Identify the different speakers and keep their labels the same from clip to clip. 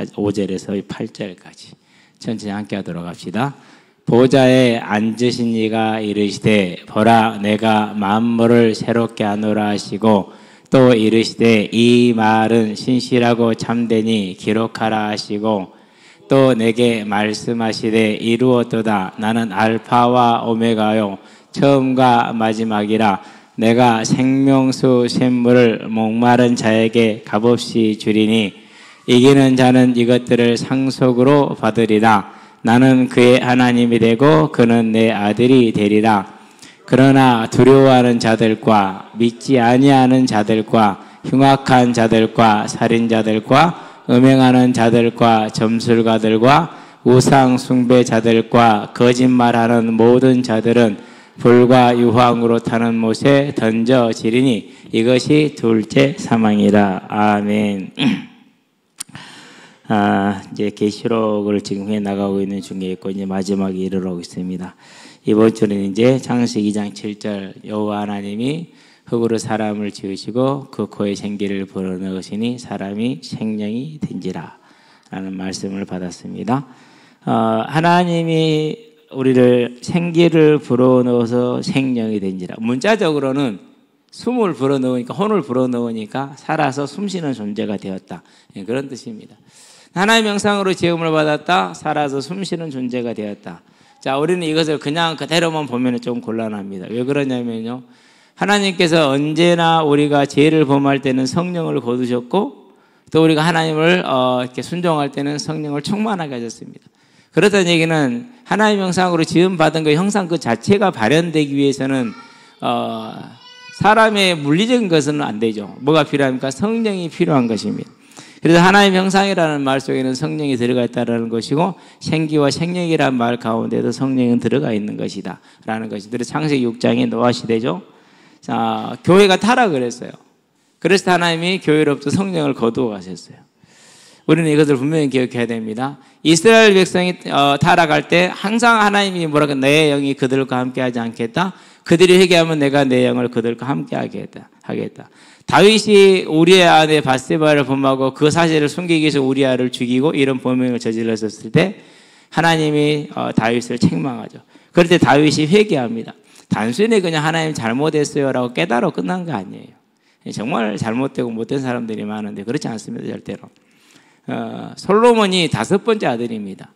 Speaker 1: 5절에서 8절까지 천천히 함께 하도록 합시다. 보좌에 앉으신 이가 이르시되 보라 내가 만물을 새롭게 하노라 하시고 또 이르시되 이 말은 신실하고 참되니 기록하라 하시고 또 내게 말씀하시되 이루었도다. 나는 알파와 오메가요 처음과 마지막이라. 내가 생명수 샘물을 목마른 자에게 값없이 주리니 이기는 자는 이것들을 상속으로 받으리라. 나는 그의 하나님이 되고 그는 내 아들이 되리라. 그러나 두려워하는 자들과 믿지 아니하는 자들과 흉악한 자들과 살인자들과 음행하는 자들과 점술가들과 우상 숭배자들과 거짓말하는 모든 자들은 불과 유황으로 타는 못에 던져지리니 이것이 둘째 사망이라. 아멘. 이제 계시록을 지금 해 나가고 있는 중에 있고 이제 마지막에 이르러 있습니다. 이번 주는 이제 창세기 2장 7절 여호와 하나님이 흙으로 사람을 지으시고 그 코에 생기를 불어넣으시니 사람이 생명이 된지라 라는 말씀을 받았습니다. 하나님이 우리를 생기를 불어넣어서 생명이 된지라. 문자적으로는 숨을 불어넣으니까 혼을 불어넣으니까 살아서 숨쉬는 존재가 되었다. 그런 뜻입니다. 하나님의 형상으로 지음을 받았다. 살아서 숨쉬는 존재가 되었다. 자, 우리는 이것을 그냥 그대로만 보면 좀 곤란합니다. 왜 그러냐면요. 하나님께서 언제나 우리가 죄를 범할 때는 성령을 거두셨고 또 우리가 하나님을 이렇게 순종할 때는 성령을 충만하게 하셨습니다. 그렇다는 얘기는 하나님의 형상으로 지음받은 그 형상 그 자체가 발현되기 위해서는 사람의 물리적인 것은 안 되죠. 뭐가 필요합니까? 성령이 필요한 것입니다. 그래서 하나님의 형상이라는 말 속에는 성령이 들어가 있다는 것이고 생기와 생명이라는 말 가운데도 성령은 들어가 있는 것이다 라는 것이 창세기 6장의 노아 시대죠. 자, 교회가 타락을 했어요. 그래서 하나님이 교회로부터 성령을 거두어 가셨어요. 우리는 이것을 분명히 기억해야 됩니다. 이스라엘 백성이 타락할 때 항상 하나님이 뭐라고 내 영이 그들과 함께하지 않겠다. 그들이 회개하면 내가 내 영을 그들과 함께하게 하겠다. 다윗이 우리아 아내 밧세바를 범하고 그 사실을 숨기기 위해서 우리아를 죽이고 이런 범행을 저질렀을 때 하나님이 다윗을 책망하죠. 그럴 때 다윗이 회개합니다. 단순히 그냥 하나님 잘못했어요라고 깨달아 끝난 거 아니에요. 정말 잘못되고 못된 사람들이 많은데 그렇지 않습니다. 절대로. 솔로몬이 5번째 아들입니다.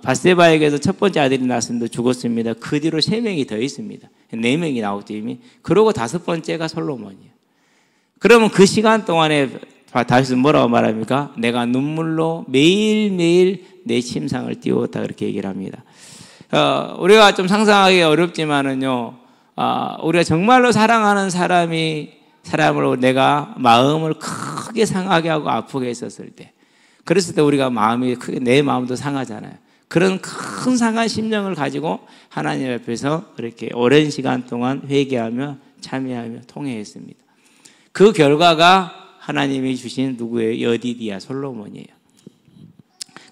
Speaker 1: 밧세바에게서 첫 번째 아들이 낳았습니다. 죽었습니다. 그 뒤로 3명이 더 있습니다. 4명이 나오죠 이미. 그러고 5번째가 솔로몬이에요. 그러면 그 시간 동안에 다윗은 뭐라고 말합니까? 내가 눈물로 매일매일 내 침상을 띄웠다 그렇게 얘기를 합니다. 우리가 좀 상상하기 어렵지만은요, 우리가 정말로 사랑하는 사람을 내가 마음을 크게 상하게 하고 아프게 했었을 때, 그랬을 때 우리가 마음이 크게, 내 마음도 상하잖아요. 그런 큰 상한 심령을 가지고 하나님 앞에서 그렇게 오랜 시간 동안 회개하며 참여하며 통회했습니다. 그 결과가 하나님이 주신 누구예요? 여디디아 솔로몬이에요.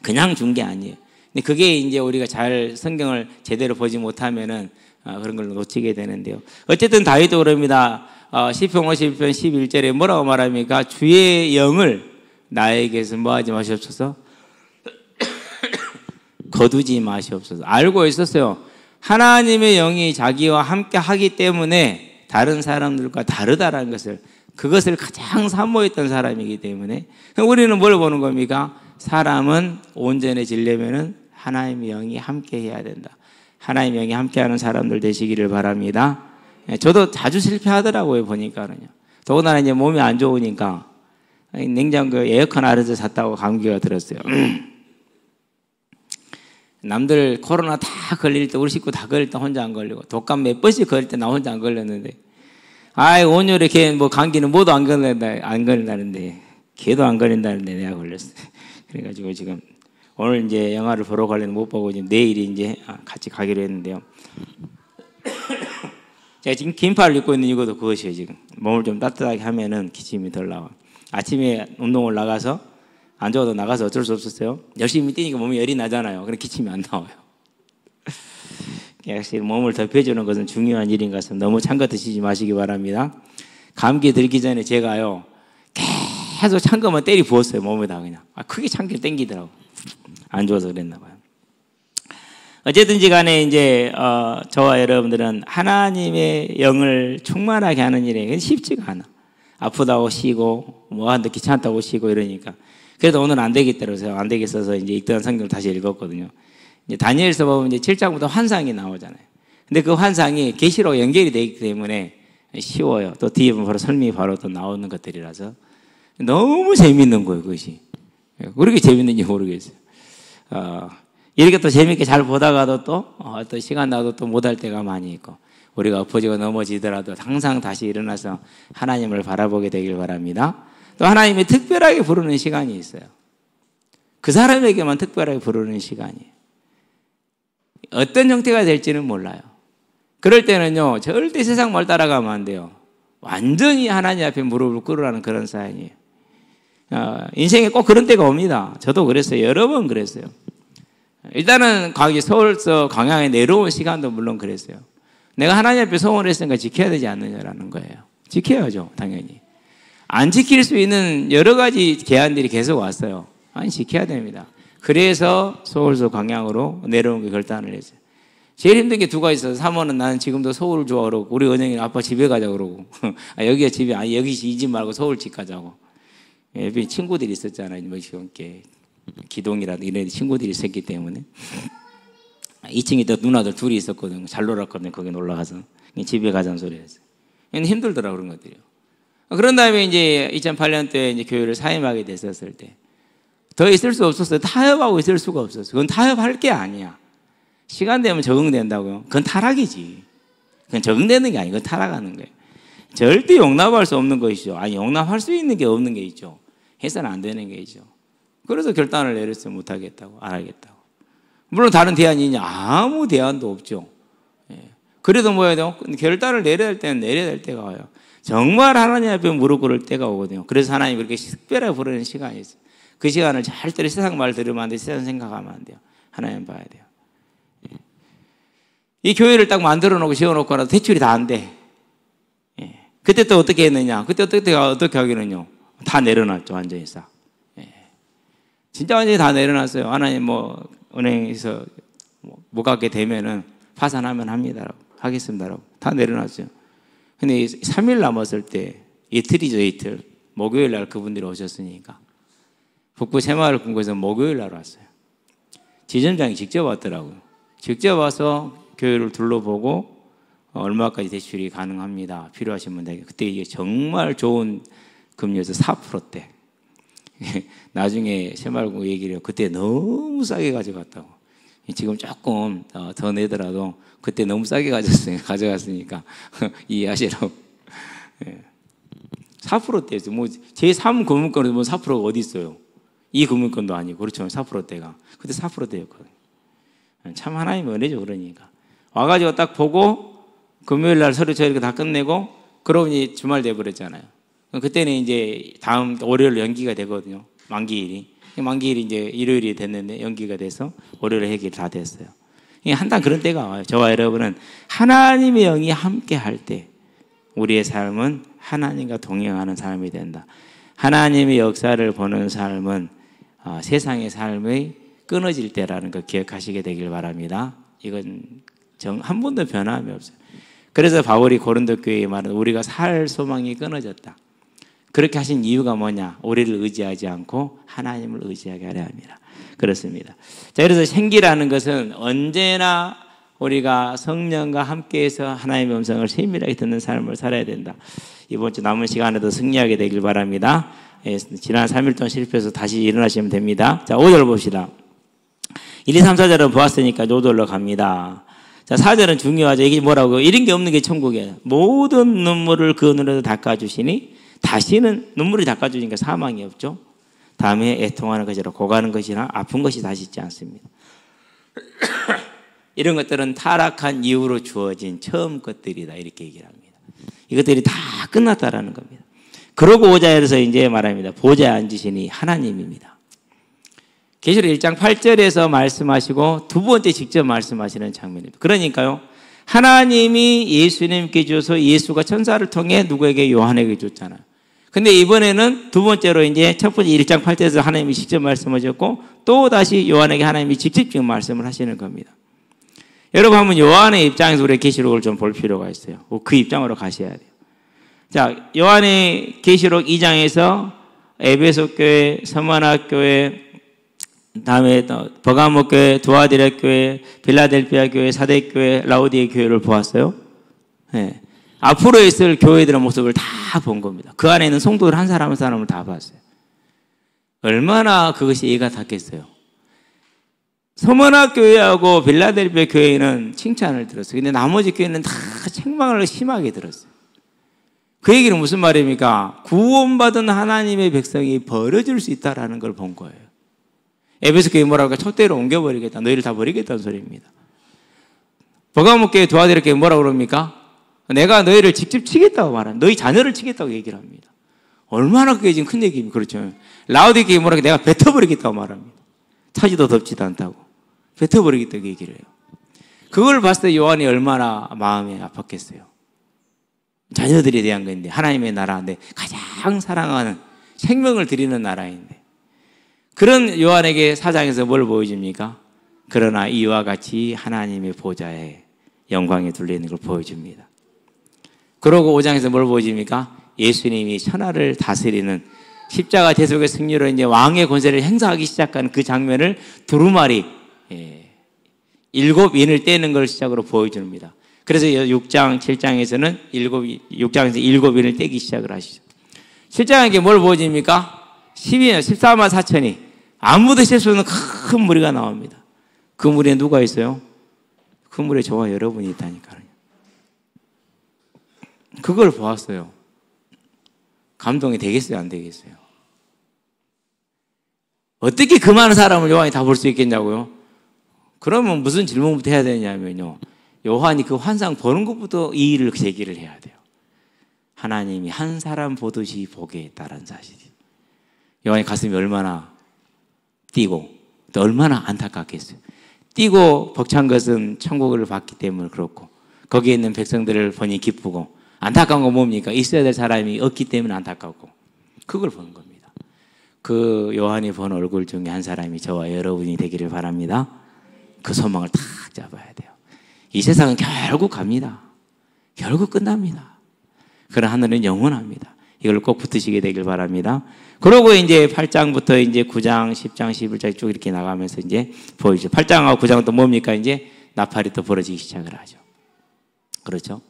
Speaker 1: 그냥 준 게 아니에요. 근데 그게 이제 우리가 잘 성경을 제대로 보지 못하면은 그런 걸 놓치게 되는데요. 어쨌든 다윗도 그럽니다. 시편 51편 11절에 뭐라고 말합니까? 주의 영을 나에게서 뭐하지 마시옵소서? 거두지 마시옵소서. 알고 있었어요. 하나님의 영이 자기와 함께 하기 때문에 다른 사람들과 다르다라는 것을, 그것을 가장 사모했던 사람이기 때문에 우리는 뭘 보는 겁니까? 사람은 온전해지려면은 하나님의 영이 함께 해야 된다. 하나님의 영이 함께하는 사람들 되시기를 바랍니다. 저도 자주 실패하더라고요, 보니까는요. 더군다나 이제 몸이 안 좋으니까 냉장고 에어컨 아래서 샀다고 감기가 들었어요. 남들 코로나 다 걸릴 때, 우리 식구 다 걸릴 때 혼자 안 걸리고, 독감 몇 번씩 걸릴 때 나 혼자 안 걸렸는데, 온열에 걔 뭐 감기는 모두 안 걸린다는데, 걔도 안 걸린다는데 내가 걸렸어. 그래가지고 지금 오늘 이제 영화를 보러 가려는 못 보고 이제 내일이 이제 같이 가기로 했는데요. 제가 지금 긴팔을 입고 있는 이것도 그것이에요. 지금 몸을 좀 따뜻하게 하면은 기침이 덜 나와. 아침에 운동을 나가서 안 좋아도 나가서 어쩔 수 없었어요. 열심히 뛰니까 몸이 열이 나잖아요. 그럼 기침이 안 나와요. 역시 몸을 덮여주는 것은 중요한 일인 것 같습니다. 너무 찬 거 드시지 마시기 바랍니다. 감기 들기 전에 제가요 계속 찬거만 때리 부었어요. 몸에다 그냥. 크게 찬기를 땡기더라고. 안 좋아서 그랬나 봐요. 어쨌든지 간에 이제 저와 여러분들은 하나님의 영을 충만하게 하는 일이 쉽지가 않아. 아프다고 쉬고 뭐 한데 귀찮다고 쉬고 이러니까. 그래도 오늘 안 되겠더라고요. 안 되겠어서 이제 읽던 성경을 다시 읽었거든요. 이제 다니엘서 보면 이제 7장부터 환상이 나오잖아요. 근데 그 환상이 계시로 연결이 되어 있기 때문에 쉬워요. 또 뒤에 보면 바로 설명이 바로 또 나오는 것들이라서 너무 재밌는 거예요, 그것이. 왜 그렇게 재밌는지 모르겠어요. 이렇게 또 재밌게 잘 보다가도 또 시간 나도 또 못할 때가 많이 있고, 우리가 엎어지고 넘어지더라도 항상 다시 일어나서 하나님을 바라보게 되길 바랍니다. 또 하나님이 특별하게 부르는 시간이 있어요. 그 사람에게만 특별하게 부르는 시간이에요. 어떤 형태가 될지는 몰라요. 그럴 때는요, 절대 세상 말 따라가면 안 돼요. 완전히 하나님 앞에 무릎을 꿇으라는 그런 사연이에요. 인생에 꼭 그런 때가 옵니다. 저도 그랬어요. 여러 번 그랬어요. 일단은 서울서 광양에 내려온 시간도 물론 그랬어요. 내가 하나님 앞에 소원을 했으니까 지켜야 되지 않느냐라는 거예요. 지켜야죠, 당연히. 안 지킬 수 있는 여러 가지 계안들이 계속 왔어요. 아니, 지켜야 됩니다. 그래서 서울서 광양으로 내려온 게 결단을 했어요. 제일 힘든 게 두 가지 있어요. 사모는 나는 지금도 서울 좋아 그러고, 우리 은영이는 아빠 집에 가자 그러고, 여기가 집이, 여기 이 집 말고 서울 집 가자고. 옆에 친구들이 있었잖아요. 뭐 이렇게 기동이라든지 이런 친구들이 있었기 때문에. 2층에 또 누나들 둘이 있었거든요. 잘 놀았거든요. 거기 놀러 가서. 집에 가자는 소리 했어요. 힘들더라고, 그런 것들이요. 그런 다음에 이제 2008년도에 이제 교회를 사임하게 됐었을 때, 더 있을 수 없었어요. 타협하고 있을 수가 없었어요. 그건 타협할 게 아니야. 시간 되면 적응된다고요? 그건 타락이지. 그건 적응되는 게 아니고 타락하는 거예요. 절대 용납할 수 없는 것이죠. 아니, 용납할 수 있는 게 없는 게 있죠. 해서는 안 되는 게 있죠. 그래서 결단을 내렸어요. 못하겠다고, 안 하겠다고. 물론 다른 대안이 있냐? 아무 대안도 없죠. 그래도 뭐 해야 돼요? 결단을 내려야 될 때는 내려야 될 때가 와요. 정말 하나님 앞에 무릎 꿇을 때가 오거든요. 그래서 하나님이 그렇게 특별하게 부르는 시간이 있어요. 그 시간을 절대로 세상 말 들으면 안 돼요. 세상 생각하면 안 돼요. 하나님 봐야 돼요. 이 교회를 딱 만들어 놓고 지어놓고 대출이 다 안 돼. 그때 또 어떻게 했느냐? 그때 어떻게 하기는요? 다 내려놨죠. 완전히 싹. 진짜 완전히 다 내려놨어요. 하나님 뭐 은행에서 못 갖게 되면은 파산하면 합니다라고 하겠습니다라고 다 내려놨어요. 근데 3일 남았을 때, 이틀이죠, 이틀. 목요일 날 그분들이 오셨으니까 북부 새마을 금고에서 목요일 날 왔어요. 지점장이 직접 왔더라고요. 직접 와서 교회를 둘러보고 얼마까지 대출이 가능합니다. 필요하신 분들. 그때 이게 정말 좋은 금리에서 4%대. 나중에 새마을금고 얘기를 해요. 그때 너무 싸게 가져갔다고. 지금 조금 더 내더라도 그때 너무 싸게 가져갔으니까 이해하시라고. 4%대였어요. 뭐 제3 금융권에서 뭐 4%가 어디 있어요? 이 금융권도 아니고, 그렇죠. 4%대가. 그때 4%대였거든요. 참 하나님의 은혜죠. 그러니까. 와가지고 딱 보고 금요일 날 서류 처리 다 끝내고, 그러고 이제 주말 돼버렸잖아요. 그때는 이제 다음 월요일 연기가 되거든요. 만기일이. 만기일이 이제 일요일이 됐는데 연기가 돼서 월요일에 해결이 다 됐어요. 한단 그런 때가 와요. 저와 여러분은 하나님의 영이 함께 할 때 우리의 삶은 하나님과 동행하는 삶이 된다. 하나님의 역사를 보는 삶은 세상의 삶의 끊어질 때라는 거 기억하시게 되길 바랍니다. 이건 한 번도 변함이 없어요. 그래서 바울이 고린도 교회에 말하는 우리가 살 소망이 끊어졌다. 그렇게 하신 이유가 뭐냐? 우리를 의지하지 않고 하나님을 의지하게 하려 합니다. 그렇습니다. 자, 그래서 생기라는 것은 언제나 우리가 성령과 함께해서 하나님의 음성을 세밀하게 듣는 삶을 살아야 된다. 이번 주 남은 시간에도 승리하게 되길 바랍니다. 지난 3일 동안 실패해서 다시 일어나시면 됩니다. 자, 5절 봅시다. 1, 2, 3, 4절은 보았으니까 5절로 갑니다. 자, 4절은 중요하죠. 이게 뭐라고? 이런 게 없는 게 천국이에요. 모든 눈물을 그 눈으로 닦아주시니 다시는 눈물이 닦아주니까 사망이 없죠. 다음에 애통하는 것이라 고가는 것이나 아픈 것이 다시 있지 않습니다. 이런 것들은 타락한 이후로 주어진 처음 것들이다, 이렇게 얘기를 합니다. 이것들이 다 끝났다라는 겁니다. 그러고 오자에서 이제 말합니다. 보좌에 앉으시니 하나님입니다. 계시록 1장 8절에서 말씀하시고 두 번째 직접 말씀하시는 장면입니다. 그러니까요, 하나님이 예수님께 주셔서 예수가 천사를 통해 누구에게? 요한에게 줬잖아요. 근데 이번에는 두 번째로 이제 첫 번째 1장 8절에서 하나님이 직접 말씀하셨고 또 다시 요한에게 하나님이 직접 지금 말씀을 하시는 겁니다. 여러분 한번 요한의 입장에서 우리 계시록을 좀 볼 필요가 있어요. 그 입장으로 가셔야 돼요. 자, 요한의 계시록 2장에서 에베소 교회, 서머나 교회, 다음에 버가모 교회, 두아디라 교회, 빌라델피아 교회, 사대 교회, 라우디에 교회를 보았어요. 네. 앞으로 있을 교회들의 모습을 다 본 겁니다. 그 안에 있는 성도들 한 사람 한 사람을 다 봤어요. 얼마나 그것이 이해가 닿겠어요. 서머나 교회하고 빌라델피아 교회는 칭찬을 들었어요. 근데 나머지 교회는 다 책망을 심하게 들었어요. 그 얘기는 무슨 말입니까? 구원받은 하나님의 백성이 벌어질 수 있다는 걸 본 거예요. 에베소 교회 뭐라고 할까? 촛대로 옮겨버리겠다. 너희를 다 버리겠다는 소리입니다. 버가모 교회 도와드릴 교회 뭐라고 그럽니까? 내가 너희를 직접 치겠다고 말합니다. 너희 자녀를 치겠다고 얘기를 합니다. 얼마나 그게 지금 큰 얘기입니까? 그렇죠. 라우디게 교회 뭐라고 내가 뱉어버리겠다고 말합니다. 타지도 덥지도 않다고. 뱉어버리겠다고 얘기를 해요. 그걸 봤을 때 요한이 얼마나 마음이 아팠겠어요. 자녀들에 대한 건데, 하나님의 나라인데, 가장 사랑하는 생명을 드리는 나라인데, 그런 요한에게 사장에서 뭘 보여줍니까? 그러나 이와 같이 하나님의 보좌에 영광에 둘려있는 걸 보여줍니다. 그러고 5장에서 뭘 보여줍니까? 예수님이 천하를 다스리는 십자가 대속의 승리로 이제 왕의 권세를 행사하기 시작하는 그 장면을 두루마리 7인을 떼는 걸 시작으로 보여줍니다. 그래서 6장, 7장에서는 6장에서 7인을 떼기 시작을 하시죠. 7장에게 뭘 보여줍니까? 14만 4천이 아무도 셀 수 없는 큰 무리가 나옵니다. 그 무리에 누가 있어요? 그 무리에 저와 여러분이 있다니까요. 그걸 보았어요. 감동이 되겠어요? 안 되겠어요? 어떻게 그 많은 사람을 요한이 다 볼 수 있겠냐고요? 그러면 무슨 질문부터 해야 되냐면요. 요한이 그 환상 보는 것부터 이의를 제기를 해야 돼요. 하나님이 한 사람 보듯이 보게 했다는 사실이. 요한의 가슴이 얼마나 뛰고 또 얼마나 안타깝겠어요. 뛰고 벅찬 것은 천국을 봤기 때문에 그렇고 거기에 있는 백성들을 보니 기쁘고 안타까운 건 뭡니까? 있어야 될 사람이 없기 때문에 안타깝고 그걸 보는 겁니다. 그 요한이 본 얼굴 중에 한 사람이 저와 여러분이 되기를 바랍니다. 그 소망을 탁 잡아야 돼요. 이 세상은 결국 갑니다. 결국 끝납니다. 그러나 하늘은 영원합니다. 이걸 꼭 붙으시게 되길 바랍니다. 그러고 이제 8장부터 이제 9장, 10장, 11장 쭉 이렇게 나가면서 이제 보이죠. 8장하고 9장은 또 뭡니까? 이제 나팔이 또 벌어지기 시작을 하죠. 그렇죠?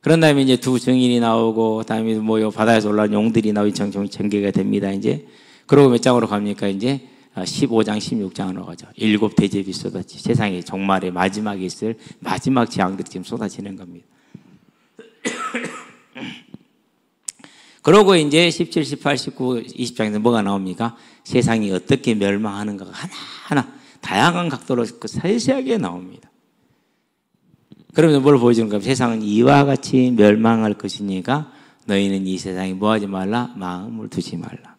Speaker 1: 그런 다음에 이제 두 증인이 나오고, 다음에 뭐 바다에서 올라온 용들이 나오고 전개가 됩니다. 이제. 그러고 몇 장으로 갑니까? 이제 15장, 16장으로 가죠. 7 대접이 쏟아지. 세상에 종말의 마지막에 있을 마지막 재앙들이 지금 쏟아지는 겁니다. 그러고 이제 17, 18, 19, 20장에서 뭐가 나옵니까? 세상이 어떻게 멸망하는가가 하나하나 다양한 각도로 세세하게 나옵니다. 그러면서 뭘 보여주는 겁니까? 세상은 이와 같이 멸망할 것이니까 너희는 이 세상에 뭐 하지 말라? 마음을 두지 말라.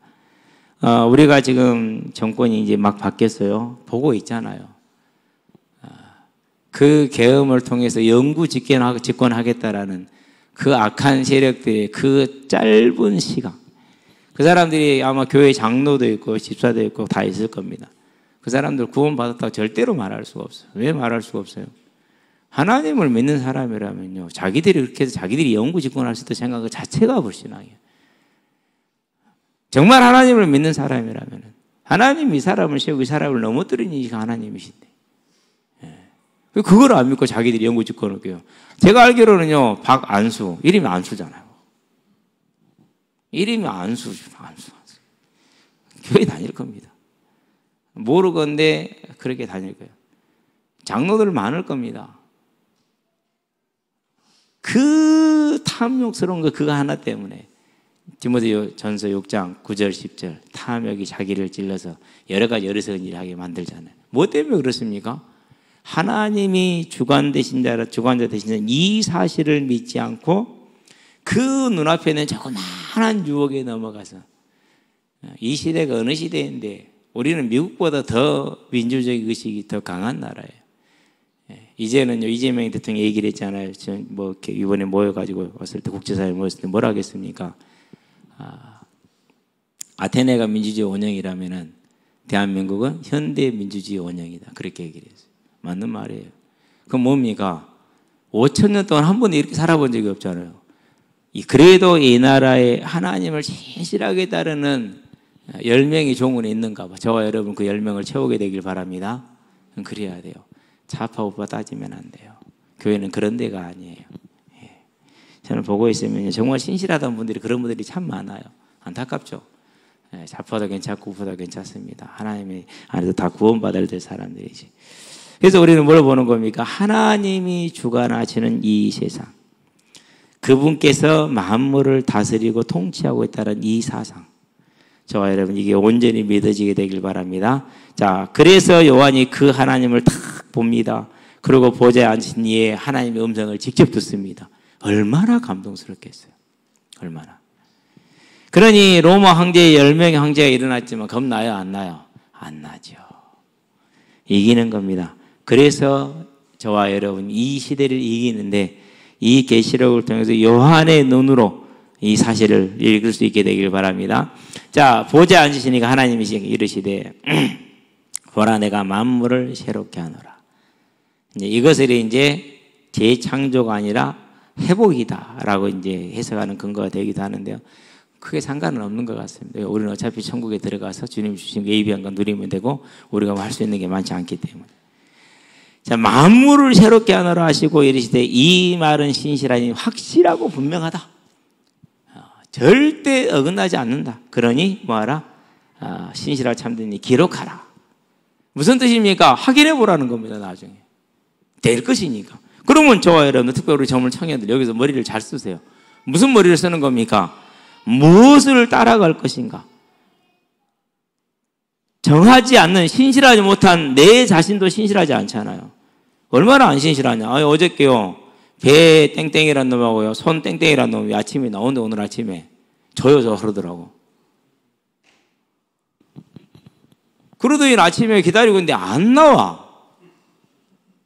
Speaker 1: 우리가 지금 정권이 이제 막 바뀌었어요. 보고 있잖아요. 그 계엄을 통해서 영구 집권하겠다라는 그 악한 세력들의 그 짧은 시간. 그 사람들이 아마 교회 장로도 있고 집사도 있고 다 있을 겁니다. 그 사람들 구원받았다고 절대로 말할 수가 없어요. 왜 말할 수가 없어요? 하나님을 믿는 사람이라면요, 자기들이 그렇게 해서 자기들이 영구 집권할 수 있다고 생각하는 것 자체가 불신앙이에요. 정말 하나님을 믿는 사람이라면 하나님이 이 사람을 세우고 이 사람을 넘어뜨리는 이가 하나님이신데 그걸 안 믿고 자기들이 영구 집권을 껴요. 제가 알기로는요, 박안수, 이름이 안수잖아요. 이름이 안수. 교회 다닐 겁니다. 모르건데 그렇게 다닐 거예요. 장로들 많을 겁니다. 그 탐욕스러운 거 그거 하나 때문에 디모데 전서 6장 9절 10절 탐욕이 자기를 찔러서 여러 가지 어리석은 일을 하게 만들잖아요. 뭐 때문에 그렇습니까? 하나님이 주관자 되신 이 사실을 믿지 않고 그 눈앞에 있는 조그마한 유혹에 넘어가서 이 시대가 어느 시대인데 우리는 미국보다 더 민주적 의식이 더 강한 나라예요. 이제는요, 이재명 대통령이 얘기를 했잖아요. 뭐 이렇게 이번에 모여가지고 왔을 때 국제사회 모였을 때 뭐라 하겠습니까? 아테네가 민주주의 원형이라면은 대한민국은 현대 민주주의 원형이다. 그렇게 얘기를 했어요. 맞는 말이에요. 그럼 뭡니까? 5천 년 동안 한 번도 이렇게 살아본 적이 없잖아요. 그래도 이 나라에 하나님을 진실하게 따르는 10명이 종군에 있는가 봐. 저와 여러분 그 10명을 채우게 되길 바랍니다. 그래야 돼요. 좌파 우파 따지면 안 돼요. 교회는 그런 데가 아니에요. 예. 저는 보고 있으면 정말 신실하던 분들이 그런 분들이 참 많아요. 안타깝죠. 예, 좌파도 괜찮고 우파도 괜찮습니다. 하나님이 안에서 다 구원받아야 될 사람들이지. 그래서 우리는 뭘 보는 겁니까? 하나님이 주관하시는 이 세상, 그분께서 만물을 다스리고 통치하고 있다는 이 사상, 저와 여러분 이게 온전히 믿어지게 되길 바랍니다. 자, 그래서 요한이 그 하나님을 딱 봅니다. 그리고 보좌에 앉으신 이에 하나님의 음성을 직접 듣습니다. 얼마나 감동스럽겠어요. 얼마나. 그러니 로마 황제의 10명의 황제가 일어났지만 겁나요? 안 나요? 안 나죠. 이기는 겁니다. 그래서 저와 여러분 이 시대를 이기는데 이 계시록을 통해서 요한의 눈으로 이 사실을 읽을 수 있게 되길 바랍니다. 자, 보좌에 앉으시니까 하나님이 이르시되 보라 내가 만물을 새롭게 하노라. 이것을 이제 재창조가 아니라 회복이다라고 이제 해석하는 근거가 되기도 하는데요. 크게 상관은 없는 것 같습니다. 우리는 어차피 천국에 들어가서 주님 주신 예비한 건 누리면 되고 우리가 할 수 있는 게 많지 않기 때문에. 자, 만물을 새롭게 하노라 하시고 이르시되 이 말은 신실하니 확실하고 분명하다. 절대 어긋나지 않는다. 그러니 뭐하라? 신실하고 참되니 기록하라. 무슨 뜻입니까? 확인해 보라는 겁니다. 나중에 될 것이니까. 그러면 저와 여러분, 특별히 우리 젊은 청년들 여기서 머리를 잘 쓰세요. 무슨 머리를 쓰는 겁니까? 무엇을 따라갈 것인가? 정하지 않는, 신실하지 못한 내 자신도 신실하지 않잖아요. 얼마나 안 신실하냐. 어저께요 배 땡땡이란 놈하고요 손 땡땡이란 놈이 아침에 나오는데 오늘 아침에 저요 그러더라고. 그러더니 아침에 기다리고 있는데 안 나와.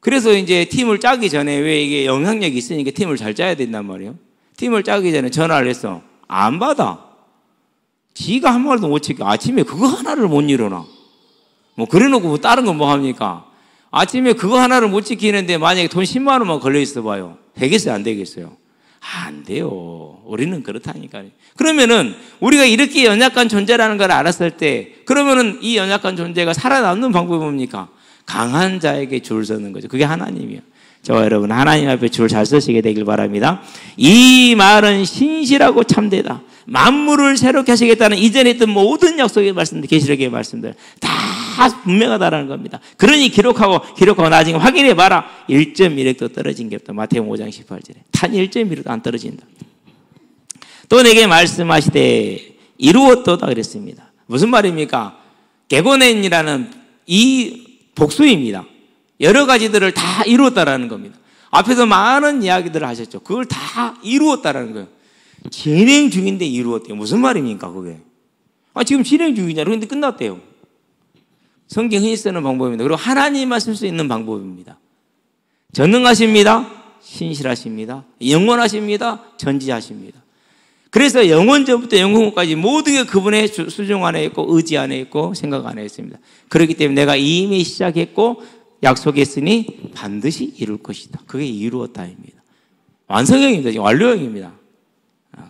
Speaker 1: 그래서 이제 팀을 짜기 전에, 왜 이게 영향력이 있으니까 팀을 잘 짜야 된단 말이에요. 팀을 짜기 전에 전화를 했어. 안 받아. 지가 한 말도 못 지켜. 아침에 그거 하나를 못 일어나. 뭐 그래놓고 뭐 다른 건 뭐 합니까? 아침에 그거 하나를 못 지키는데 만약에 돈 10만 원만 걸려 있어 봐요. 되겠어요? 안 되겠어요? 안 돼요. 우리는 그렇다니까요. 그러면은 우리가 이렇게 연약한 존재라는 걸 알았을 때, 그러면은 이 연약한 존재가 살아남는 방법이 뭡니까? 강한 자에게 줄 서는 거죠. 그게 하나님이에요. 저와 여러분 하나님 앞에 줄 잘 서시게 되길 바랍니다. 이 말은 신실하고 참되다. 만물을 새롭게 하시겠다는 이전에 있던 모든 약속의 말씀들, 계시록의 말씀들 다 분명하다라는 겁니다. 그러니 기록하고 나중에 확인해 봐라. 1.1획도 떨어진 게 없다. 마태복음 5장 18절에 단 1.1획도 안 떨어진다. 또 내게 말씀하시되 이루었도다 그랬습니다. 무슨 말입니까? 게고넨이라는 이 복수입니다. 여러 가지들을 다 이루었다라는 겁니다. 앞에서 많은 이야기들을 하셨죠. 그걸 다 이루었다라는 거예요. 진행 중인데 이루었대요. 무슨 말입니까 그게? 지금 진행 중이잖아요. 그런데 끝났대요. 성경 흔히 쓰는 방법입니다. 그리고 하나님만 쓸 수 있는 방법입니다. 전능하십니다. 신실하십니다. 영원하십니다. 전지하십니다. 그래서 영원전부터 영원까지 모든 게 그분의 수종 안에 있고 의지 안에 있고 생각 안에 있습니다. 그렇기 때문에 내가 이미 시작했고 약속했으니 반드시 이룰 것이다. 그게 이루었다입니다. 완성형입니다. 완료형입니다.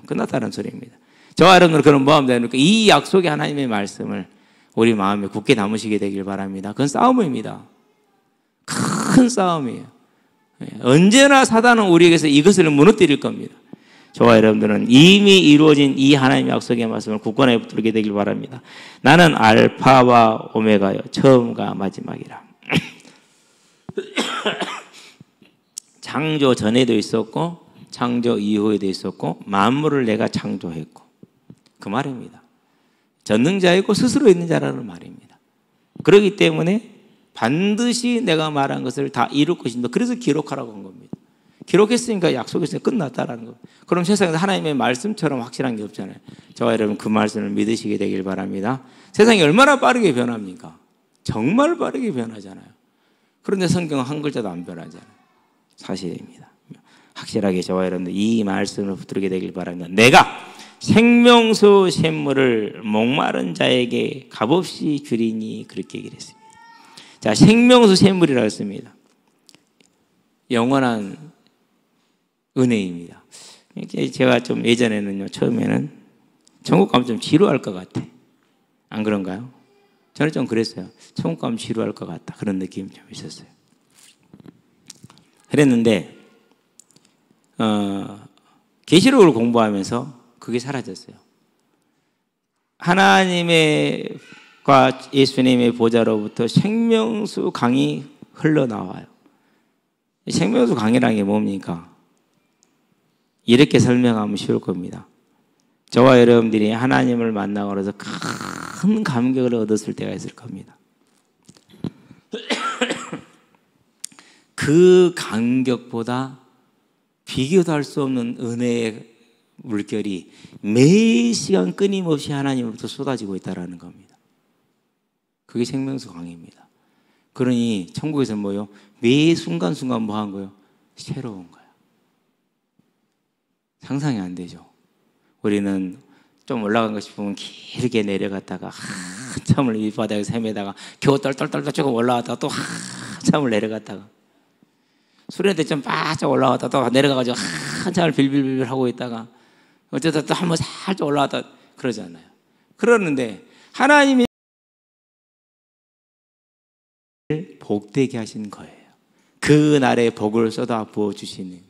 Speaker 1: 끝났다는 소리입니다. 저와 여러분들 그런 마음 되니까 이 약속의 하나님의 말씀을 우리 마음에 굳게 담으시게 되길 바랍니다. 그건 싸움입니다. 큰 싸움이에요. 언제나 사단은 우리에게서 이것을 무너뜨릴 겁니다. 저와 여러분들은 이미 이루어진 이 하나님의 약속의 말씀을 굳건하게 붙들게 되길 바랍니다. 나는 알파와 오메가요, 처음과 마지막이라. 창조 전에도 있었고 창조 이후에도 있었고 만물을 내가 창조했고, 그 말입니다. 전능자이고 스스로 있는 자라는 말입니다. 그렇기 때문에 반드시 내가 말한 것을 다 이룰 것입니다. 그래서 기록하라고 한 겁니다. 기록했으니까 약속했으니까 끝났다라는 거. 그럼 세상에서 하나님의 말씀처럼 확실한 게 없잖아요. 저와 여러분 그 말씀을 믿으시게 되길 바랍니다. 세상이 얼마나 빠르게 변합니까? 정말 빠르게 변하잖아요. 그런데 성경은 한 글자도 안 변하잖아요. 사실입니다. 확실하게 저와 여러분들 이 말씀을 붙들게 되길 바랍니다. 내가 생명수 샘물을 목마른 자에게 값없이 주리니 그렇게 얘기를 했습니다. 자, 생명수 샘물이라고 했습니다. 영원한 은혜입니다. 제가 좀 예전에는요, 처음에는 천국 가면 좀 지루할 것 같아. 안 그런가요? 저는 좀 그랬어요. 천국 가면 지루할 것 같다. 그런 느낌이 좀 있었어요. 그랬는데 계시록을 공부하면서 그게 사라졌어요. 하나님과 예수님의 보좌로부터 생명수 강이 흘러나와요. 생명수 강이라는 게 뭡니까? 이렇게 설명하면 쉬울 겁니다. 저와 여러분들이 하나님을 만나고 나서 큰 감격을 얻었을 때가 있을 겁니다. 그 감격보다 비교도 할 수 없는 은혜의 물결이 매 시간 끊임없이 하나님으로부터 쏟아지고 있다는 겁니다. 그게 생명수 강입니다. 그러니 천국에서 뭐요? 매 순간순간 뭐 한 거예요? 새로운 거예요. 상상이 안 되죠. 우리는 좀 올라간 거 싶으면 길게 내려갔다가 한참을 이 바닥에서 헤매다가 겨우 떨떨떨떨 조금 올라갔다가 또 한참을 내려갔다가 수련회 좀 바짝 올라갔다가 또 내려가가지고 한참을 빌빌빌 하고 있다가 어쩌다 또 한번 살짝 올라갔다 그러잖아요. 그러는데 하나님이 복되게 하신 거예요. 그 날에 복을 쏟아 부어주시는.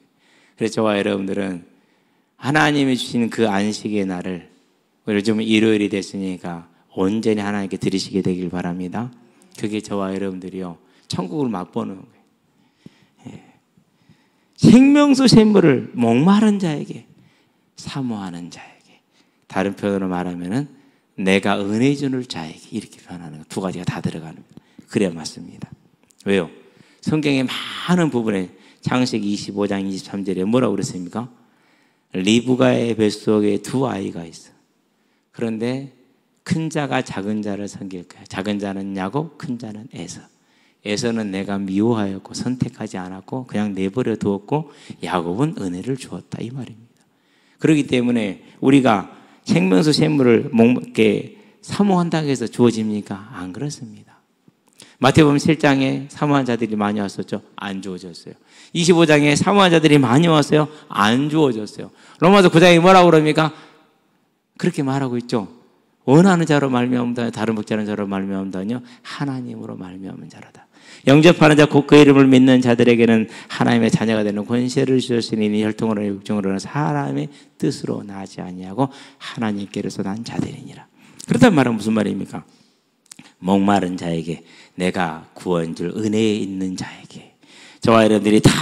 Speaker 1: 그래서 저와 여러분들은 하나님이 주시는 그 안식의 날을 요즘 일요일이 됐으니까 온전히 하나님께 드리시게 되길 바랍니다. 그게 저와 여러분들이요 천국을 맛보는 거예요. 생명수 샘물을 목마른 자에게 사모하는 자에게, 다른 표현으로 말하면은 내가 은혜 주는 자에게, 이렇게 표현하는 두 가지가 다 들어가는 거예요. 그래야 맞습니다. 왜요? 성경의 많은 부분에 창세기 25장 23절에 뭐라고 그랬습니까? 리브가의 뱃속에 두 아이가 있어. 그런데 큰 자가 작은 자를 섬길 거야. 작은 자는 야곱, 큰 자는 에서. 에서는 내가 미워하였고 선택하지 않았고 그냥 내버려 두었고 야곱은 은혜를 주었다, 이 말입니다. 그렇기 때문에 우리가 생명수 샘물을 목게 사모한다고 해서 주어집니까? 안 그렇습니다. 마태복음 7장에 사모한 자들이 많이 왔었죠? 안 주어졌어요. 25장에 사모한 자들이 많이 왔어요? 안 주어졌어요. 로마서 9장에 뭐라고 그럽니까? 그렇게 말하고 있죠. 원하는 자로 말미암다, 다른 목자는 자로 말미암다뇨, 하나님으로 말미암은 자로다. 영접하는 자, 곧 그 이름을 믿는 자들에게는 하나님의 자녀가 되는 권세를 주셨으니 혈통으로나 육정으로나 사람의 뜻으로 나지 아니하고 하나님께로서 난 자들이니라. 그렇단 말은 무슨 말입니까? 목마른 자에게, 내가 구원 줄 은혜에 있는 자에게, 저와 여러분들이 다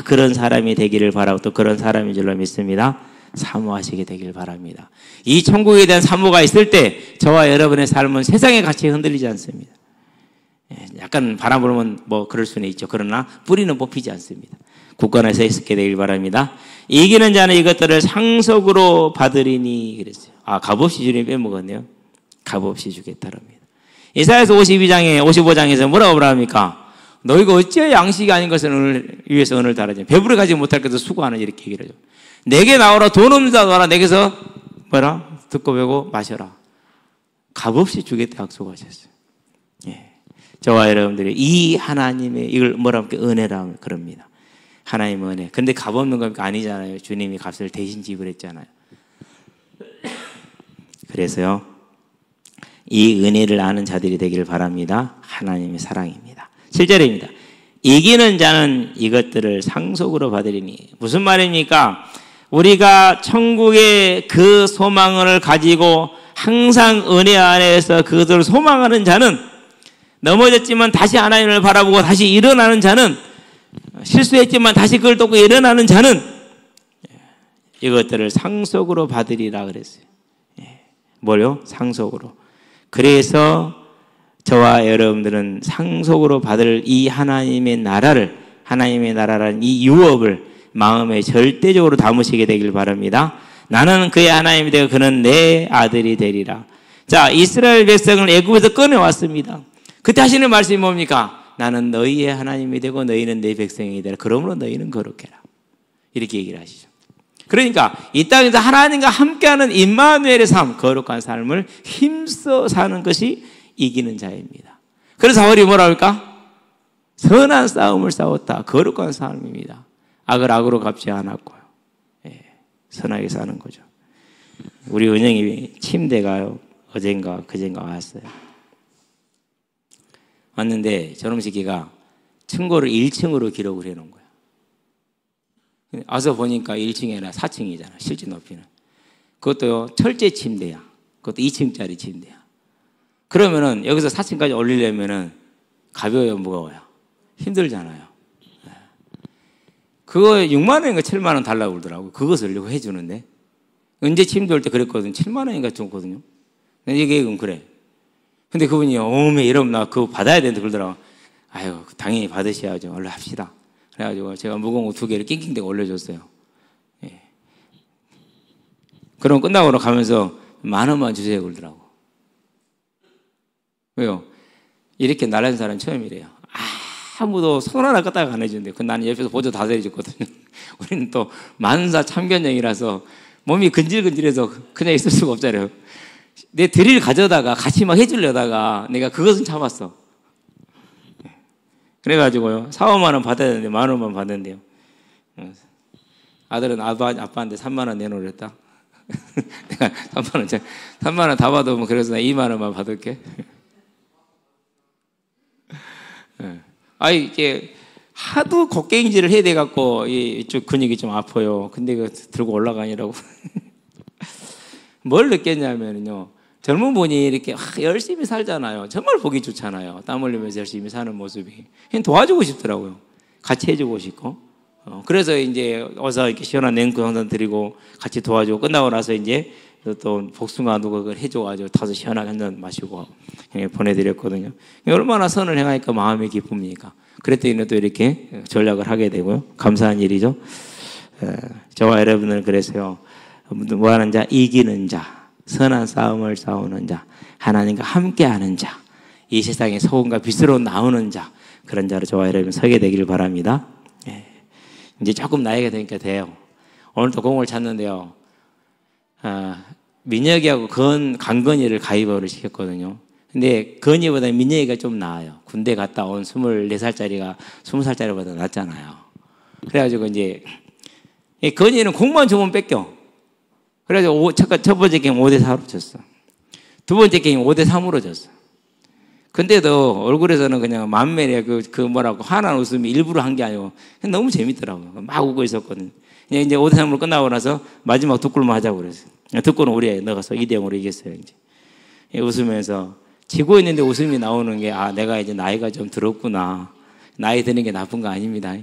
Speaker 1: 그런 사람이 되기를 바라고 또 그런 사람인 줄로 믿습니다. 사모하시게 되길 바랍니다. 이 천국에 대한 사모가 있을 때 저와 여러분의 삶은 세상의 가치에 흔들리지 않습니다. 약간 바람 불면 뭐 그럴 수는 있죠. 그러나 뿌리는 뽑히지 않습니다. 굳건해서 있게 되길 바랍니다. 이기는 자는 이것들을 상속으로 받으리니 그랬어요. 값없이 주님 빼먹었네요. 값없이 주겠다랍니다. 이사야서 55장에서 뭐라고 합니까? 너희가 어찌 양식이 아닌 것을 오늘 위해서 오늘 달아지 배부르게 가지 못할 것도 수고하는, 이렇게 얘기를 하죠. 내게 나오라, 돈 없는 자 나와라, 내게서 뭐라? 듣고 배고 마셔라. 값없이 주겠다 약속하셨어요. 예. 저와 여러분들이 이 하나님의 이걸 뭐라고 은혜라고 그럽니다. 하나님의 은혜. 근데 값 없는 겁니까? 아니잖아요. 주님이 값을 대신 지불했잖아요. 그래서요, 이 은혜를 아는 자들이 되기를 바랍니다. 하나님의 사랑입니다. 7절입니다. 이기는 자는 이것들을 상속으로 받으리니. 무슨 말입니까? 우리가 천국의 그 소망을 가지고 항상 은혜 안에서 그것을 소망하는 자는, 넘어졌지만 다시 하나님을 바라보고 다시 일어나는 자는, 실수했지만 다시 그걸 돕고 일어나는 자는 이것들을 상속으로 받으리라 그랬어요. 뭐요? 상속으로. 그래서 저와 여러분들은 상속으로 받을 이 하나님의 나라라는 이 유업을 마음에 절대적으로 담으시게 되길 바랍니다. 나는 그의 하나님이 되고 그는 내 아들이 되리라. 자, 이스라엘 백성을 애굽에서 꺼내왔습니다. 그때 하시는 말씀이 뭡니까? 나는 너희의 하나님이 되고 너희는 내 백성이 되라. 그러므로 너희는 거룩해라. 이렇게 얘기를 하시죠. 그러니까 이 땅에서 하나님과 함께하는 임마누엘의 삶, 거룩한 삶을 힘써 사는 것이 이기는 자입니다. 그래서 바울이 뭐라 할까? 선한 싸움을 싸웠다. 거룩한 삶입니다. 악을 악으로 갚지 않았고요. 예, 선하게 사는 거죠. 우리 은영이 침대가요, 어젠가 그젠가 왔어요. 왔는데 저놈 새끼가 층고를 1층으로 기록을 해놓은 거야. 와서 보니까 1층이 아니라 4층이잖아, 실제 높이는. 그것도 철제 침대야. 그것도 2층짜리 침대야. 그러면은 여기서 4층까지 올리려면은 가벼워요, 무거워요? 힘들잖아요. 그거 6만 원인가 7만 원 달라고 그러더라고. 그거 쓰려고 해주는데. 언제 침대 올 때 그랬거든. 7만 원인가 줬거든요. 이게 그래. 근데 그분이 어메 이러면 나 그거 받아야 되는데 그러더라고. 아유, 당연히 받으셔야죠. 얼른 합시다. 그래가지고 제가 무거운 거 2개를 낑낑대고 올려줬어요. 예. 그럼 끝나고 가면서 10,000원만 주세요 그러더라고. 왜요? 이렇게 날라는 사람 처음이래요. 아무도 손 하나 껐다가 안 해주는데 나는 옆에서 보조 다 해줬거든요. 우리는 또 만사 참견형이라서 몸이 근질근질해서 그냥 있을 수가 없잖아요. 내 드릴 가져다가 같이 막 해주려다가 내가 그것은 참았어. 그래가지고요, 4-5만 원 받아야 되는데 10,000원만 받는데요. 아들은 아빠한테 3만 원 내놓으랬다. 내가 3만 원 다 받으면 그래서 나 2만 원만 받을게. 이게 하도 곡괭이질을 해야 돼갖고 이쪽 근육이 좀 아파요. 근데 그 들고 올라가니라고. 뭘 느꼈냐면요, 젊은 분이 이렇게 열심히 살잖아요. 정말 보기 좋잖아요. 땀 흘리면서 열심히 사는 모습이. 그냥 도와주고 싶더라고요. 같이 해주고 싶고. 그래서 이제 어서 이렇게 시원한 냉국 한잔 드리고 같이 도와주고 끝나고 나서 이제 또 복숭아 누각을 해줘가지고 타서 시원하게 한잔 마시고 보내드렸거든요. 얼마나 선을 행하니까 마음이 기쁩니까? 그랬더니 또 이렇게 전략을 하게 되고요. 감사한 일이죠. 저와 여러분은 그래서요, 뭐 하는 자? 이기는 자. 선한 싸움을 싸우는 자, 하나님과 함께하는 자, 이 세상에 소금과 빛으로 나오는 자, 그런 자로 저와 여러분 서게 되기를 바랍니다. 예. 이제 조금 나이가 되니까 돼요. 오늘도 공을 찼는데요, 민혁이하고 강건이를 가위바위보를 시켰거든요. 근데 건이보다 민혁이가 좀 나아요. 군대 갔다 온 24살짜리가 20살짜리보다 낫잖아요. 그래가지고 이제 건이는 공만 주면 뺏겨. 그래가지고 첫 번째 게임 5대4로 졌어. 두 번째 게임 5대3으로 졌어. 근데도 얼굴에서는 그냥 만면에 뭐라고 환한 웃음이 일부러 한 게 아니고 너무 재밌더라고요. 막 웃고 있었거든. 이제 5대3으로 끝나고 나서 마지막 득골만 하자고 그랬어요. 득골은 우리 넣어서 2대0으로 이겼어요. 이제 웃으면서 지고 있는데 웃음이 나오는 게, 내가 이제 나이가 좀 들었구나. 나이 드는 게 나쁜 거 아닙니다.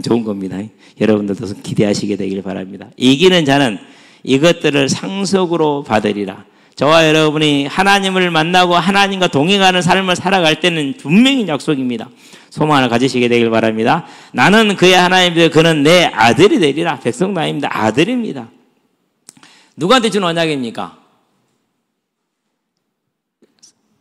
Speaker 1: 좋은 겁니다. 여러분들도 기대하시게 되길 바랍니다. 이기는 자는 이것들을 상속으로 받으리라. 저와 여러분이 하나님을 만나고 하나님과 동행하는 삶을 살아갈 때는 분명히 약속입니다. 소망을 가지시게 되길 바랍니다. 나는 그의 하나님이요 그는 내 아들이 되리라. 백성도 아닙니다. 아들입니다. 누구한테 준 언약입니까?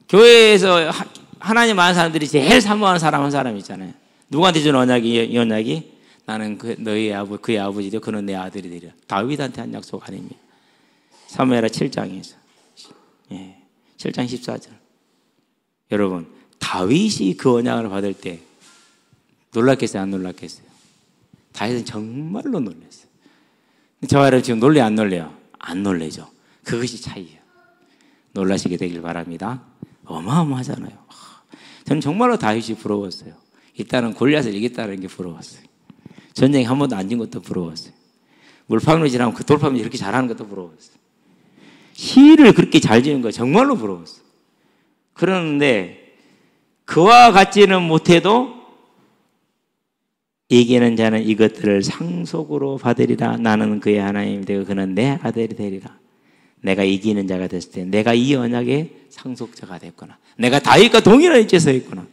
Speaker 1: 교회에서 하나님 아는 사람들이 제일 사모하는 사람 한 사람 있잖아요. 누구한테 준 언약이, 이 언약이? 나는 그의 아버지요 그는 내 아들이 되리라. 다윗한테 한 약속 아닙니까? 사무엘하 7장에서 7장 14절. 여러분, 다윗이 그 언약을 받을 때 놀랐겠어요, 안 놀랐겠어요? 다윗은 정말로 놀랐어요. 저와 여러분 지금 놀래 안 놀래요? 안 놀래죠. 그것이 차이예요. 놀라시게 되길 바랍니다. 어마어마하잖아요. 저는 정말로 다윗이 부러웠어요. 일단은 골리앗을 이겼다는 게 부러웠어요. 전쟁에 한 번도 안 진 것도 부러웠어요. 물방울질하면 그 돌파면 이렇게 잘하는 것도 부러웠어요. 시를 그렇게 잘 지는 거 정말로 부러웠어요. 그러는데 그와 같지는 못해도 이기는 자는 이것들을 상속으로 받으리라. 나는 그의 하나님이 되고 그는 내 아들이 되리라. 내가 이기는 자가 됐을 때 내가 이 언약의 상속자가 됐구나. 내가 다윗과 동일한 위치에 서 있구나.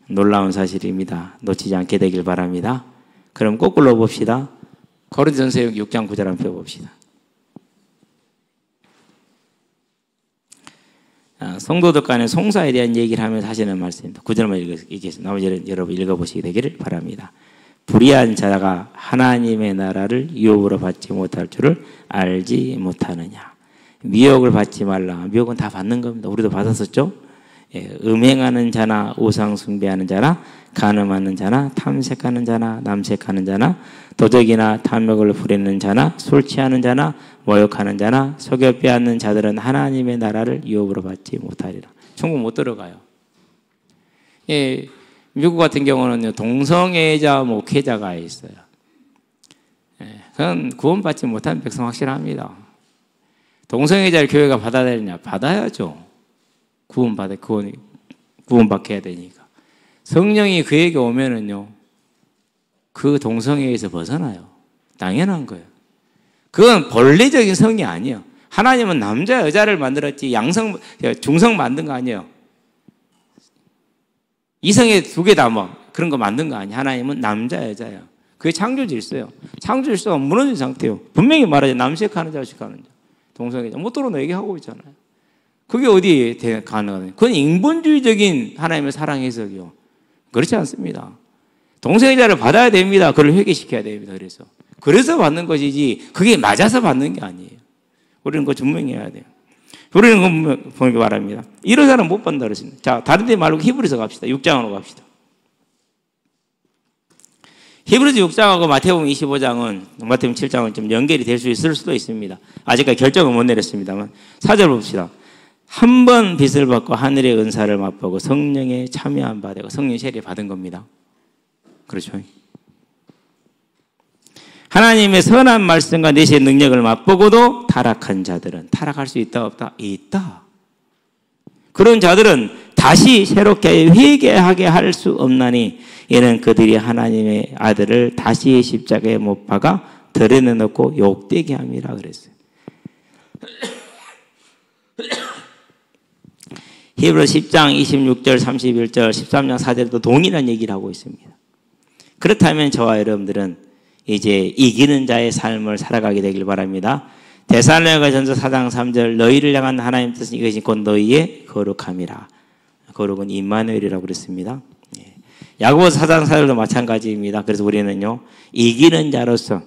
Speaker 1: 놀라운 사실입니다. 놓치지 않게 되길 바랍니다. 그럼 거꾸로 봅시다. 고린도전서 6장 9절 한번 펴봅시다. 성도들 간의 송사에 대한 얘기를 하면서 하시는 말씀입니다. 9절만 읽겠습니다. 나머지는 여러분 읽어보시게 되기를 바랍니다. 불의한 자가 하나님의 나라를 유업으로 받지 못할 줄을 알지 못하느냐. 미혹을 받지 말라. 미혹은 다 받는 겁니다. 우리도 받았었죠. 예, 음행하는 자나 우상 숭배하는 자나 간음하는 자나 탐색하는 자나 남색하는 자나 도적이나 탐욕을 부리는 자나 술 취하는 자나 모욕하는 자나 속여 빼앗는 자들은 하나님의 나라를 유업으로 받지 못하리라. 천국 못 들어가요. 예, 미국 같은 경우는 동성애자 목회자가 있어요. 예, 그건 구원받지 못한 백성 확실합니다. 동성애자를 교회가 받아야 되느냐? 받아야죠. 구원받게 해야 되니까. 성령이 그에게 오면은요, 그 동성애에서 벗어나요. 당연한 거예요. 그건 본래적인 성이 아니에요. 하나님은 남자, 여자를 만들었지, 중성 만든 거 아니에요. 이성에 두 개 다 뭐, 그런 거 만든 거 아니에요. 하나님은 남자, 여자예요. 그게 창조 질서예요. 창조 질서가 무너진 상태예요. 분명히 말하죠. 남색하는 자, 식하는 자. 동성애자. 못 들어오는 얘기하고 있잖아요. 그게 어디 가능하냐? 그건 인본주의적인 하나님의 사랑 해석이요. 그렇지 않습니다. 동성애자를 받아야 됩니다. 그걸 회개시켜야 됩니다. 그래서 받는 것이지 그게 맞아서 받는 게 아니에요. 우리는 그거 분명해야 돼요. 우리는 그거 보기 바랍니다. 이런 사람 못 받는다 그랬습니다. 자, 다른 데 말고 히브리서 갑시다. 6장으로 갑시다. 히브리서 6장하고 마태복음 25장은 마태복음 7장은 좀 연결이 될 수 있을 수도 있습니다. 아직까지 결정은 못 내렸습니다만 4절 봅시다. 한 번 빚을 받고 하늘의 은사를 맛보고 성령에 참여한 바 되고 성령 세례 받은 겁니다. 그렇죠? 하나님의 선한 말씀과 내시의 능력을 맛보고도 타락한 자들은 타락할 수 있다 없다? 있다. 그런 자들은 다시 새롭게 회개하게 할 수 없나니 이는 그들이 하나님의 아들을 다시 십자가에 못 박아 들에 넣고 욕되게 함이라 그랬어요. 히브리서 10장 26절 31절 13장 4절도 동일한 얘기를 하고 있습니다. 그렇다면 저와 여러분들은 이제 이기는 자의 삶을 살아가게 되길 바랍니다. 데살로니가전서 4장 3절 너희를 향한 하나님 뜻은 이것이 곧 너희의 거룩함이라. 거룩은 임마누엘이라고 그랬습니다. 야고보서 4장 4절도 마찬가지입니다. 그래서 우리는요 이기는 자로서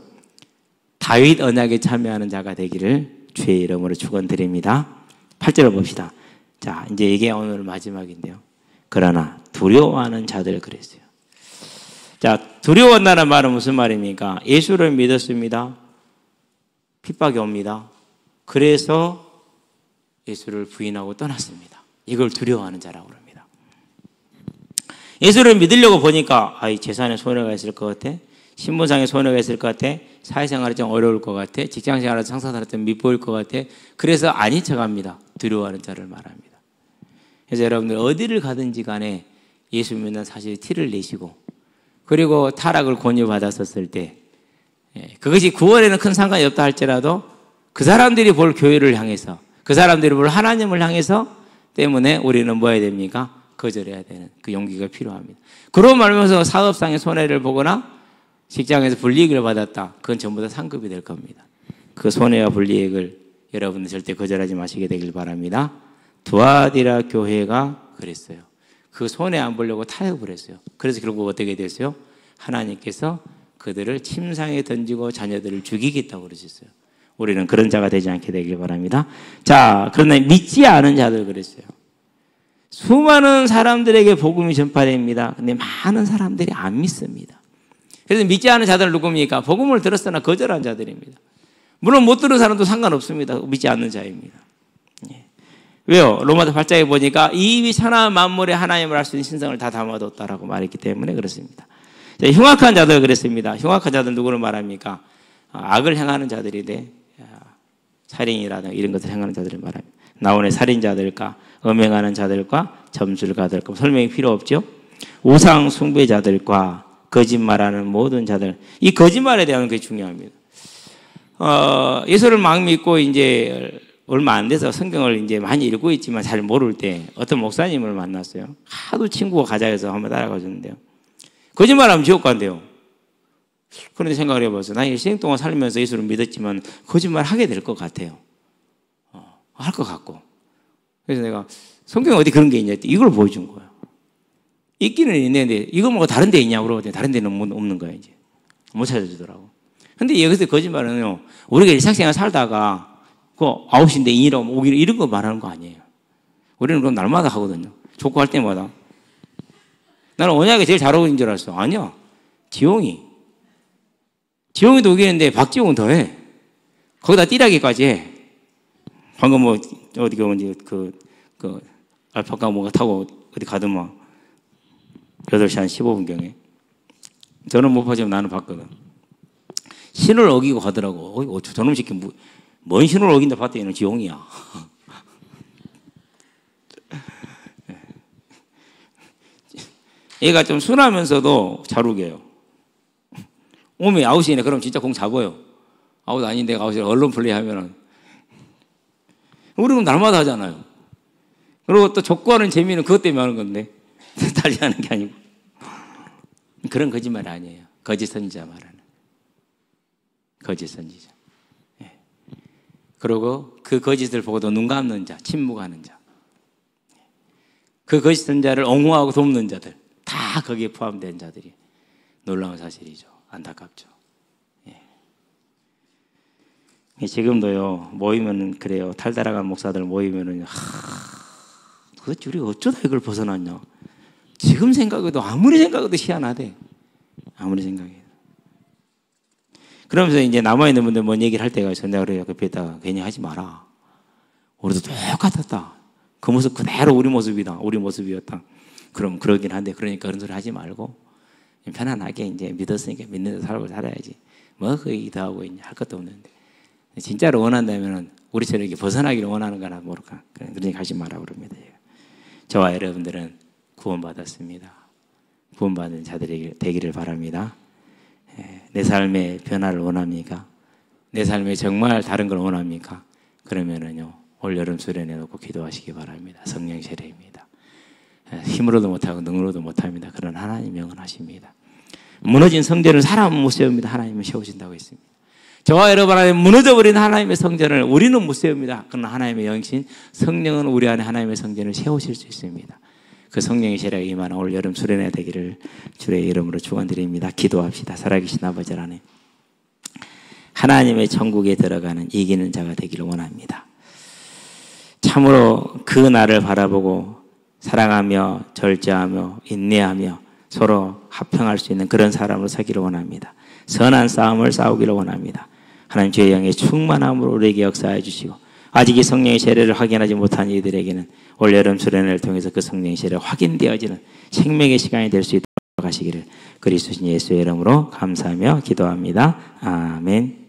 Speaker 1: 다윗 언약에 참여하는 자가 되기를 주의 이름으로 축원드립니다. 8절을 봅시다. 자, 이제 이게 오늘 마지막인데요. 그러나 두려워하는 자들 그랬어요. 자, 두려워한다는 말은 무슨 말입니까? 예수를 믿었습니다. 핍박이 옵니다. 그래서 예수를 부인하고 떠났습니다. 이걸 두려워하는 자라고 합니다. 예수를 믿으려고 보니까 재산에 손해가 있을 것 같아. 신분상에 손해가 있을 것 같아. 사회생활이 좀 어려울 것 같아. 직장생활에서 상사들한테 좀 밉보일 것 같아. 그래서 아닌 척합니다. 두려워하는 자를 말합니다. 그래서 여러분들 어디를 가든지 간에 예수 믿는 사실 티를 내시고 그리고 타락을 권유받았었을 때 그것이 구원에는 큰 상관이 없다 할지라도 그 사람들이 볼 교회를 향해서 그 사람들이 볼 하나님을 향해서 때문에 우리는 뭐 해야 됩니까? 거절해야 되는 그 용기가 필요합니다. 그런 말하면서 사업상의 손해를 보거나 직장에서 불이익을 받았다. 그건 전부 다 상급이 될 겁니다. 그 손해와 불이익을 여러분들 절대 거절하지 마시게 되길 바랍니다. 두아디라 교회가 그랬어요. 그 손해 안 보려고 타협을 했어요. 그래서 결국 어떻게 됐어요? 하나님께서 그들을 침상에 던지고 자녀들을 죽이겠다고 그러셨어요. 우리는 그런 자가 되지 않게 되길 바랍니다. 자, 그런데 믿지 않은 자들 그랬어요. 수많은 사람들에게 복음이 전파됩니다. 근데 많은 사람들이 안 믿습니다. 그래서 믿지 않은 자들은 누굽니까? 복음을 들었으나 거절한 자들입니다. 물론 못 들은 사람도 상관없습니다. 믿지 않는 자입니다. 왜요? 로마서 8장에 보니까 이 입이 천하 만물의 하나님을 알 수 있는 신성을 다 담아뒀다라고 말했기 때문에 그렇습니다. 자, 흉악한 자들 그랬습니다. 흉악한 자들 누구를 말합니까? 악을 행하는 자들인데 살인이라든가 이런 것을 행하는 자들을 말합니다. 나온의 살인자들과 음행하는 자들과 점술가들과 설명이 필요 없죠. 우상 숭배자들과 거짓말하는 모든 자들. 이 거짓말에 대한 게 중요합니다. 예수를 막 믿고 이제 얼마 안 돼서 성경을 이제 많이 읽고 있지만 잘 모를 때 어떤 목사님을 만났어요. 하도 친구가 가자 해서 한번 따라가 줬는데요. 거짓말하면 지옥 간대요. 그런데 생각을 해봤어요. 나 일생 동안 살면서 예수를 믿었지만 거짓말 하게 될 것 같아요. 할 것 같고. 그래서 내가 성경에 어디 그런 게 있냐 했더니 이걸 보여준 거예요. 있기는 있는데 이거 뭐 다른 데 있냐고 그러거든요. 다른 데는 없는 거예요. 이제 못 찾아주더라고. 근데 여기서 거짓말은요, 우리가 일상생활 살다가 그 9시인데 인이라고 오기로 이런 거 말하는 거 아니에요. 우리는 그럼 날마다 하거든요. 족구할 때마다. 나는 언약이 제일 잘 어울리는 줄 알았어. 아니야. 지용이도 우기는데 박지용은 더 해. 거기다 띠라기까지 해. 방금 뭐 어디 가면 그 알파카 뭔가 타고 어디 가더만 8시 한 15분경에 저는 못 봤지만 나는 봤거든. 신을 어기고 가더라고. 저놈 새끼 뭔 신을 어긴다 봤더니 지용이야. 얘가 좀 순하면서도 잘 우겨요. 오면 아웃이네. 그럼 진짜 공 잡아요. 아웃 아닌데 아웃이 언론 플레이 하면은. 우리는 날마다 하잖아요. 그리고 또 족구하는 재미는 그것 때문에 하는 건데. 달리 하는 게 아니고. 그런 거짓말 아니에요. 거짓 선지자 말하는. 거짓 선지자. 예. 그리고 그 거짓을 보고도 눈 감는 자, 침묵하는 자. 그 거짓 선지자를 옹호하고 돕는 자들. 다 거기에 포함된 자들이 놀라운 사실이죠. 안타깝죠. 예. 지금도요, 모이면은 그래요. 탈달아간 목사들 모이면은, 도대체 우리가 어쩌다 이걸 벗어났냐. 지금 생각해도 아무리 생각해도 희한하대. 아무리 생각해도. 그러면서 이제 남아있는 분들 뭔 얘기를 할 때가 있어. 내가 그래요. 옆에다가 괜히 하지 마라. 우리도 똑같았다. 그 모습 그대로 우리 모습이다. 우리 모습이었다. 그럼 그러긴 한데, 그러니까 그런 소리 하지 말고 편안하게 이제 믿었으니까 믿는 데 살고 살아야지. 뭐 그 얘기 더 하고 있냐 할 것도 없는데. 진짜로 원한다면 우리처럼 이렇게 벗어나기를 원하는 거나 모를까. 그런 얘기 하지 마라 그럽니다. 저와 여러분들은 구원받았습니다. 구원받은 자들이 되기를 바랍니다. 내 삶의 변화를 원합니까? 내 삶에 정말 다른 걸 원합니까? 그러면은요, 올 여름 수련회 놓고 기도하시기 바랍니다. 성령 세례입니다. 힘으로도 못하고 능으로도 못합니다. 그런 하나님 명언하십니다. 무너진 성전을 사람은 못 세웁니다. 하나님은 세우신다고 했습니다. 저와 여러분 안에 무너져버린 하나님의 성전을 우리는 못 세웁니다. 그러나 하나님의 영신 성령은 우리 안에 하나님의 성전을 세우실 수 있습니다. 그 성령의 세례가 임하는 올 여름 수련회 되기를 주의 이름으로 축원드립니다. 기도합시다. 살아계신 아버지 하나님, 하나님의 천국에 들어가는 이기는 자가 되기를 원합니다. 참으로 그 날을 바라보고 사랑하며 절제하며 인내하며 서로 합평할 수 있는 그런 사람으로 서기를 원합니다. 선한 싸움을 싸우기를 원합니다. 하나님 주의 영의 충만함으로 우리에게 역사해 주시고, 아직 이 성령의 세례를 확인하지 못한 이들에게는 올여름 수련회를 통해서 그 성령의 세례가 확인되어지는 생명의 시간이 될 수 있도록 하시기를 그리스도 예수의 이름으로 감사하며 기도합니다. 아멘.